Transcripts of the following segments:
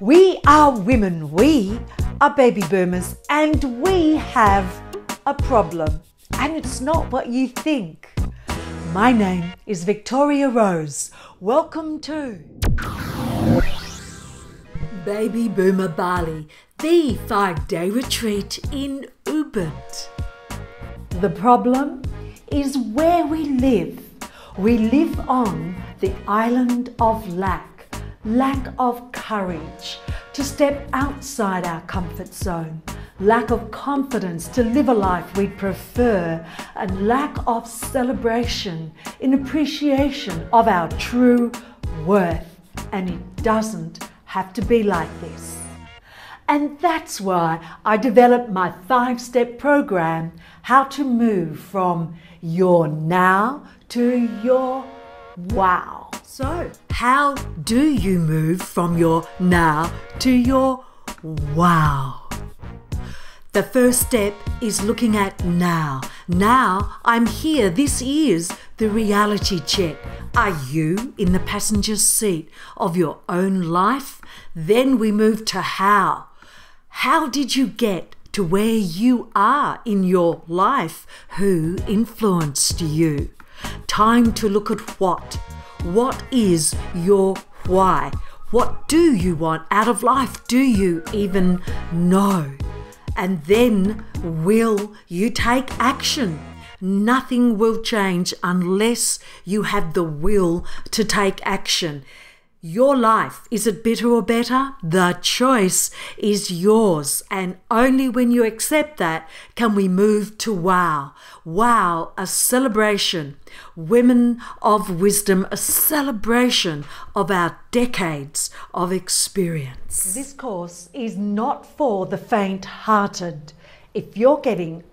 We are women, we are baby boomers, and we have a problem. And it's not what you think. My name is Victoria Rose. Welcome to Baby Boomer Bali, the 5-day retreat in Ubud. The problem is where we live. We live on the island of lack of courage to step outside our comfort zone, lack of confidence to live a life we prefer, and lack of celebration in appreciation of our true worth. And it doesn't have to be like this. And that's why I developed my 5-step program, how to move from your now to your wow. So, how do you move from your now to your wow? The first step is looking at now. Now I'm here. This is the reality check. Are you in the passenger seat of your own life? Then we move to how. How did you get to where you are in your life? Who influenced you? Time to look at what. What is your why? What do you want out of life? Do you even know? And then will you take action? Nothing will change unless you have the will to take action. Your life, is it bitter or better? The choice is yours. And only when you accept that can we move to wow. Wow, a celebration. Women of wisdom, a celebration of our decades of experience. This course is not for the faint-hearted. If you're getting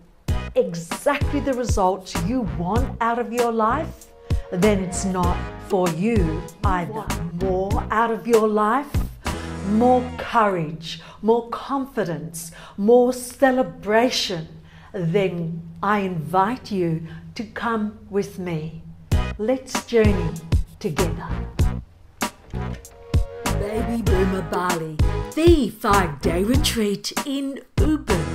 exactly the results you want out of your life, then it's not for you either. More out of your life, more courage, more confidence, more celebration, then I invite you to come with me. Let's journey together. Baby Boomer Bali, the 5-day retreat in Ubud.